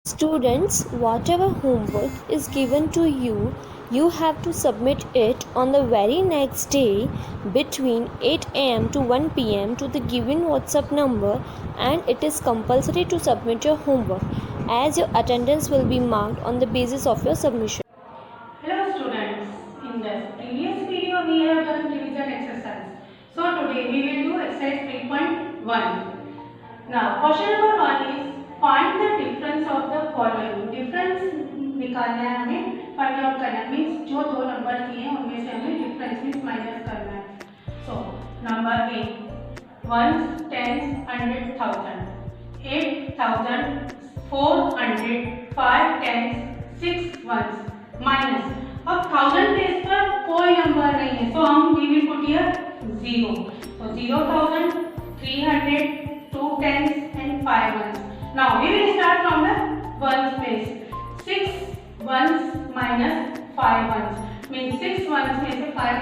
Students, whatever homework is given to you, you have to submit it on the very next day between 8 am to 1 pm to the given WhatsApp number, and it is compulsory to submit your homework as your attendance will be marked on the basis of your submission. Hello students, in the previous video we have done revision exercise. So today we will do exercise 3.1. Now question number 1 is find the difference of the following. Difference निकालना है हमें, find out करना है, means जो दो number दिए हैं उनमें से हमें डिफरेंस मीन्स माइनस करना है. So number A 1 10 100,000 8,000 400 5 10 6 ones minus. अब 1000 प्लेस पर कोई नंबर नहीं है, सो हम we will put here 0. So 0,000 300 2 tens and 5 ones. Now we will start from the ones place. 6 ones minus 5 ones means 6 ones में से 5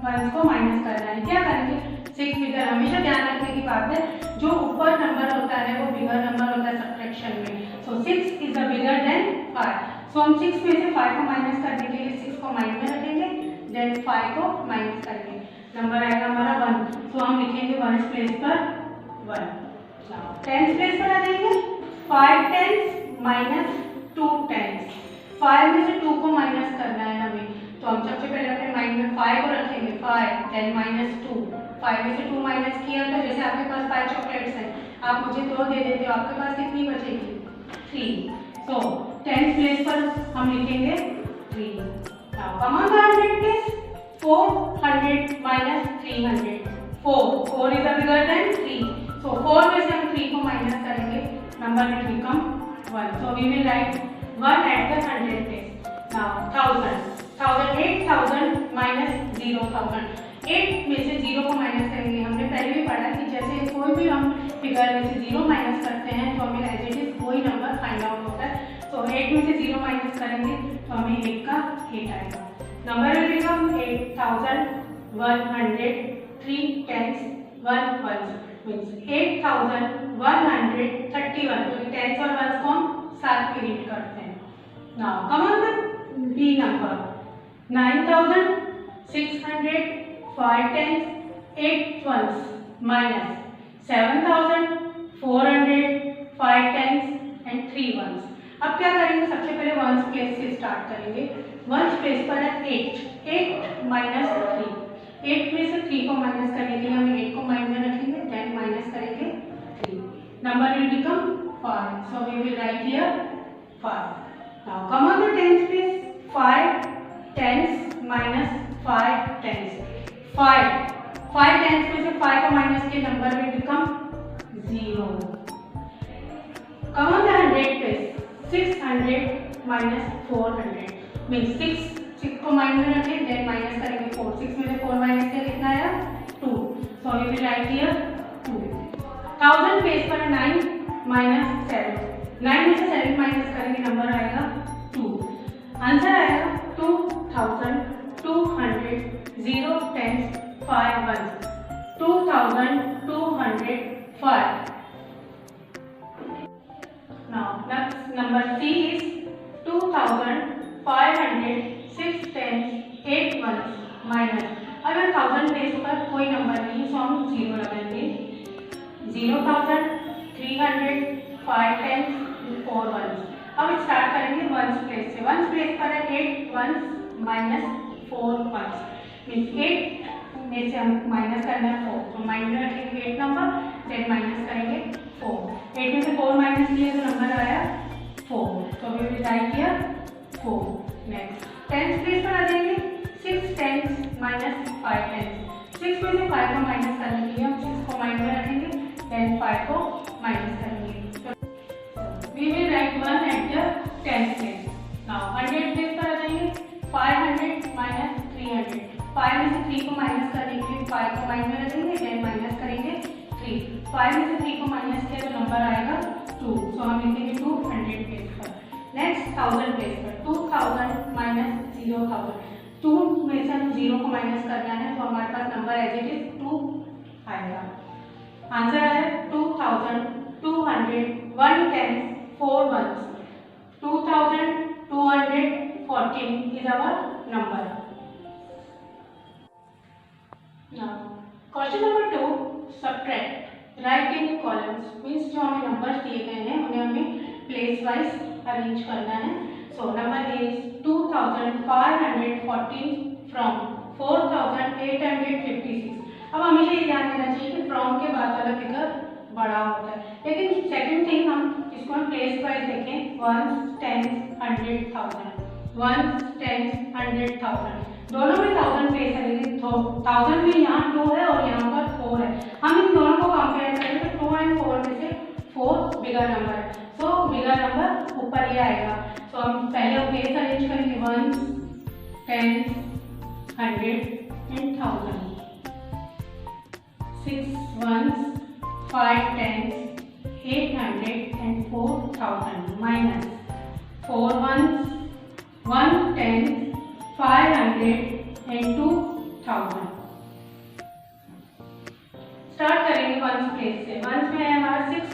ones को माइनस करना है. क्या करेंगे? 6 फिगर हमेशा ध्यान रखने की बात है, जो ऊपर नंबर होता है वो बिगर नंबर होता है सब्ट्रैक्शन में. सो 6 इज अ बिगर देन 5. सो हम 6 में से 5 को माइनस करने के लिए 6 को माइनस में रखेंगे, देन 5 को माइनस करेंगे, नंबर आएगा हमारा 1. सो हम लिखेंगे 1 प्लेस पर 1. टेंस प्लेस पर आ जाएंगे 5 टेंस माइनस 2 टेंस. 5 में से 2 को माइनस करना है हमें, तो हम सबसे पहले अपने माइंड में 5 को रखेंगे 5 देन माइनस 2. 5 में से 2 माइनस किया तो जैसे आपके पास 5 चॉकलेट्स हैं, आप मुझे 2 दे देते हो, आपके पास कितनी बचेगी? 3. सो टेंस प्लेस पर हम लिखेंगे 3. Now come on the 100 place 400 minus 300. 4 is a bigger than 3. So 4 में से हम 3 को माइनस करेंगे, number will become 1. So we will write 1 at the 100 place. Now 1000 8,000 minus 0,000. 8 में से 0 को माइनस करेंगे. हमने पहले भी पढ़ा कि जैसे कोई भी हम फिगर में से 0 माइनस करते हैं तो हमें एज इट इज वही नंबर फाइंड आउट होता है. तो 8 में से 0 माइनस करेंगे तो हमें 1 का 8 आएगा. Number will become 8,100 3 tens 1 ones means 8,131. तो टेंस और वंस को हम साथ में रीड करते हैं. Now come on the B number 9,600 5 tens 8 ones minus 7,400 5 tens and 3 ones. अब क्या करेंगे? सबसे पहले वंस प्लेस से स्टार्ट करेंगे. वंस प्लेस पर है 8 माइनस 3. 8 में से 3 को माइनस करने के लिए हम 8 को माइनस में रखेंगे, देन माइनस करेंगे 3. Number will become 5. So we will write here 5. Now come on the tens place 5 tens minus 5 tens. 5 tens में से 5 को माइनस किए, number will become 0. Come on the 100 place 600 minus 400 means 6 को minus में रखें, then minus करेंगे 4. 6 में से 4 माइनस किया, कितना आया? 2. So we will write here 2. 1000 place पर 9 माइनस 7. 9 में से 7 माइनस करेंगे, नंबर आएगा 2. आंसर आएगा 2,200 0 tense 5 ones 2,205. Now next number C is 2,500 6 tens 8 ones minus. अगर 1000 प्लेस पर कोई नंबर नहीं है, सो हम 0 लगाएंगे. 0,000 300 5 tens 4 ones. अब स्टार्ट करेंगे वंस प्लेस से. वंस प्लेस पर है 8 ones माइनस 4 ones मीन्स 8 में से हम माइनस करना है 4, तो माइनस में रखेंगे 8 नंबर, देन माइनस करेंगे 4. 8 में से 4 माइनस किए तो नंबर आया 4. तो we will write here 4. Next tens place पर आ जाएंगे 6 टेंस माइनस 5 टेंस. 6 में से 5 को माइनस करने के लिए हम 6 को माइनस में रखेंगे, देन 5 को माइनस करेंगे. We will write 1 at the tens place. Now 100 place पर आ जाएंगे 500 माइनस 300. 5 में से 3 को माइनस करने के लिए 5 को माइनस में रखेंगे, देन माइनस करेंगे 3. 5 में से 3 को माइनस किया तो नंबर आएगा 2. सो हम लिखेंगे 200 प्लेस पर. नेक्स्ट 1000 प्लेस पर 2000 माइनस 0,000. 2 में से हम 0 को माइनस करना है, तो हमारे पास नंबर एज इट इज 2 आएगा. आंसर आया 2,200 1 tens 4 ones 14 is our number. Now question number 2, subtract. Right in columns means जो हमें नंबर्स दिए गए हैं उन्हें हमें प्लेस वाइज अरेंज करना है. So number is 2514 from 4856. अब हमेशा ये ध्यान देना चाहिए कि फ्रॉम के बाद वाला फिगर बड़ा होता है, लेकिन सेकंड थिंग हम इसको हम प्लेस वाइज देखें. 1 10 100,000, 1 10 100,000, दोनों में 1000 प्लेस है, लेकिन 1000 में यहाँ 2 है और यहाँ पर 4 है. हम इन दोनों को कंपेयर करें तो 2 एंड 4 में से 4 बिगर नंबर है, सो बिगर नंबर ऊपर ही आएगा. सो हम पहले प्लेस अरेंज करेंगे 1 10 100 and 1000. 6 1s 5 10s 800 and 4000 minus 4 1s 1 10 500 and 2000. Start करेंगे वंस प्लेस से. वंस में है हमारा 6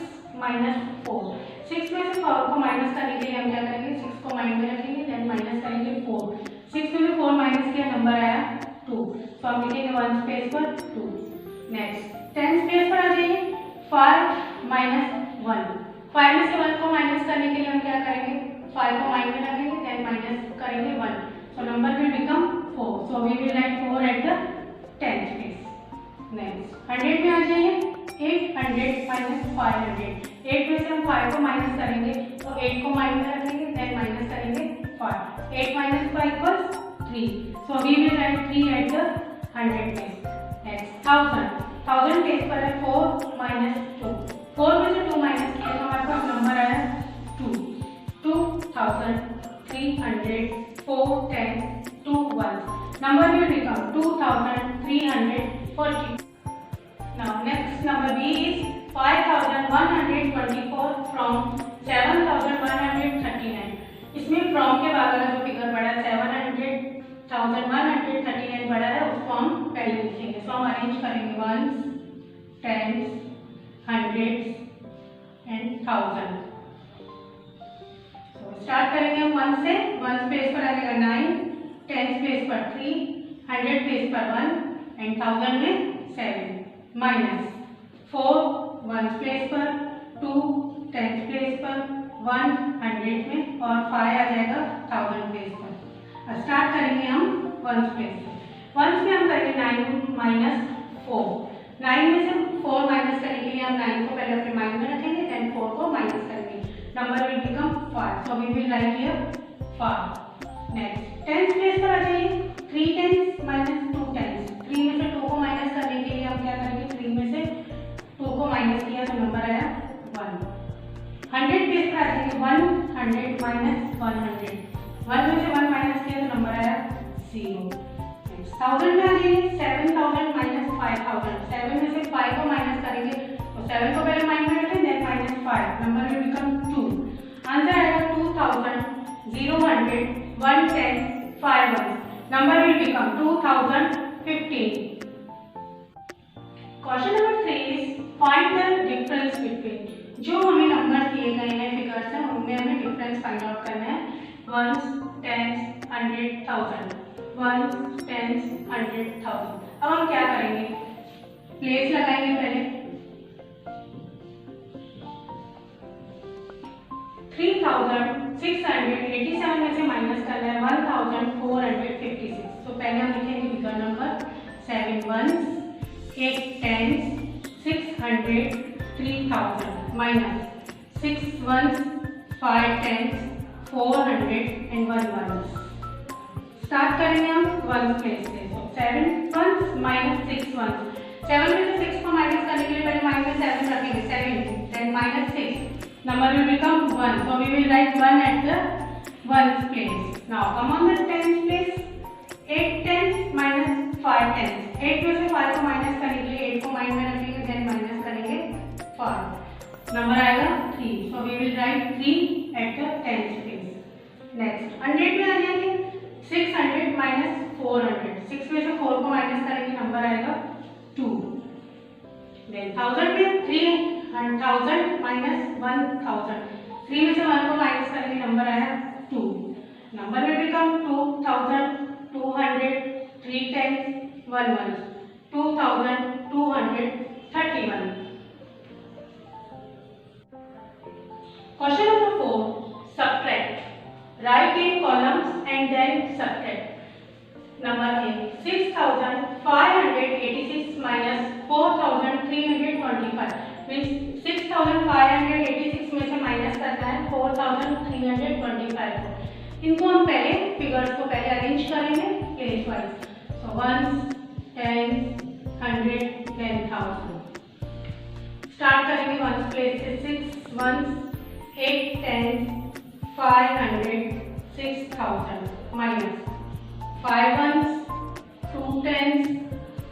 माइनस 4. 6 में से 4 को माइनस करने के लिए हम क्या करेंगे, 6 को माइंड में रखेंगे, देन माइनस करेंगे 4. 6 में से 4 माइनस किया, नंबर आया 2, तो हम लिखेंगे वंस प्लेस पर 2. नेक्स्ट 10 प्लेस पर आ जाइए. 5 माइनस 1. 5 में से 1 को माइनस करने के लिए हम क्या करेंगे, 5 को माइंड में रखेंगे, देन माइनस करेंगे 1, so number will become 4. So we will write 4 at the 10th place. Next 100 में आ जाइए. 800 माइनस 500. 8 में से हम 5 को माइनस करेंगे, तो 8 को माइंड में रखेंगे, देन माइनस करेंगे 5. 8 minus 5 equals 3, so we will write 3 at the 100 place. Next 1000 place पर है 4 माइनस 2. 4 में से 2 माइनस किया तो हमारे पास नंबर आया 2. 2300 4 10 2 1. Number will become 2340. Now next number B is 5124 from 7139. इसमें from के बाद वाला जो फिगर बड़ा है 700,139 बड़ा है, उसको हम पहले लिखेंगे. सो हम अरेंज करेंगे 1s 10s 100s and 1000. Start करेंगे हम 1 से. 1 प्लेस पर आ जाएगा 9, 10 प्लेस पर 3, 100 प्लेस पर 1 एंड 1000 में 7. माइनस 4 1 प्लेस पर, 2 10 प्लेस पर, 1 100 में और 5 आ जाएगा 1000 प्लेस पर. स्टार्ट करेंगे हम 1 प्लेस से. 1 में हम करेंगे 9 माइनस 4. 9 में से 4 माइनस करने के लिए हम 9 को पहले अपने माइंड में रखेंगे, देन 4 को माइनस करेंगे, number will become 5, so we will write here 5. Next 10 place पर आ जाइए. 3 10s माइनस 2 10s. 3 में से 2 को माइनस करने के लिए हम क्या करेंगे, 3 में से 2 को माइनस किया तो नंबर आया 1. 100 प्लेस पर आ जाइए. 100 माइनस 100. 1 में से 1 माइनस किया तो नंबर आया 0. नेक्स्ट 1000 में आ जाइए. 7000 माइनस 5000. 7 में से 5 को माइनस करेंगे, तो 7 को पहले माइनस में रखें, then minus 5, number will become 2. Answer आएगा 2000 0 100 110 5 1. Number will become 2015. Question number 3 is find the difference between. जो हमें नंबर दिए गए हैं, फिगर्स हैं, उनमें हमें डिफरेंस फाइंड आउट करना है. 1s 10s 100,000. 1s 10s 100,000. अब हम क्या करेंगे, प्लेस लगाएंगे पहले. 3687 में से माइनस करना है 1456. तो पहले हम लिखेंगे bigger number. 7 1s 8 10s 600 3000 minus 6 1s 5 10s 400 and 1 1s. Start करेंगे हम 1 प्लेस से. 7 1s माइनस 6 1s. 7 में से 6 को माइनस करने के लिए पहले माइनस में 7 रखेंगे, 7 then minus 6, number will become 1, so we will write 1 at the 1's place. Now come on the 10th place. 8 10s minus 5 10s. 8 में से 5 को माइनस करने के लिए 8 को माइंड में रखेंगे, देन माइनस करेंगे 5, नंबर आएगा 3, so we will write 3 at the 10th place. Next 100 में आ जाएंगे. 600 minus 400. 6 में से 4 को माइनस करेंगे, नंबर आएगा 2. Then 1000 में 300 माइनस 1000. 3 में से 1 को माइनस करेंगे, नंबर आया 2. Number will become 2200, 3 tens, 1 ones, 2231. Question number 4. Subtract. Write in columns and then subtract. Number A. 6586 minus 4325 means 6586 में से माइनस करना है 4325 को। इनको हम पहले फिगर्स को पहले अरेंज करेंगे place wise. So ones, tens, 100, 10,000। Start करेंगे वंस प्लेस से 6 ones, 8 tens, 500, 6000 minus 5 ones, 2 tens,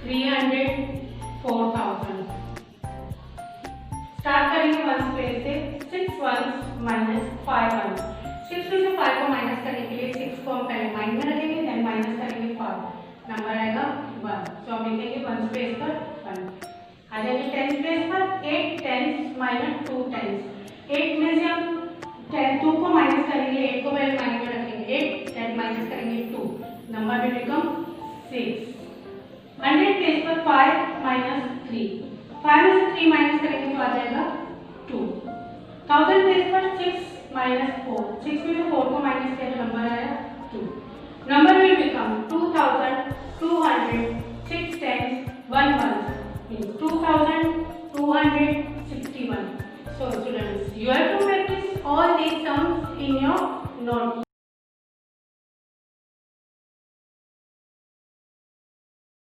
300, 4000। Start करेंगे वंस प्लेस से 6 ones माइनस 5 ones। 6 में से 5 को माइनस करने के लिए 6 को हम पहले माइंड में रखेंगे, देन माइनस करेंगे 5, नंबर आएगा 1। तो हम लिखेंगे वंस प्लेस पर 1। आ जाएंगे टेंस प्लेस पर 8 टेंस माइनस 2 टेंस। 8 में से हम 2 को माइनस करेंगे, 8 को पहले माइंड में रखेंगे 8, देन माइनस करेंगे 2, नंबर विल बिकम 6। 100 प्लेस पर 5 माइनस 3, 5 में से 3 माइनस करेंगे तो आ जाएगा 2। 1000 प्लेस पर 6 माइनस 4, 6 में से 4 को माइनस किया तो नंबर आया 2, number will become 2200, 6 tens, 1 ones means 2261. So students, you have to practice all these sums in your notebook.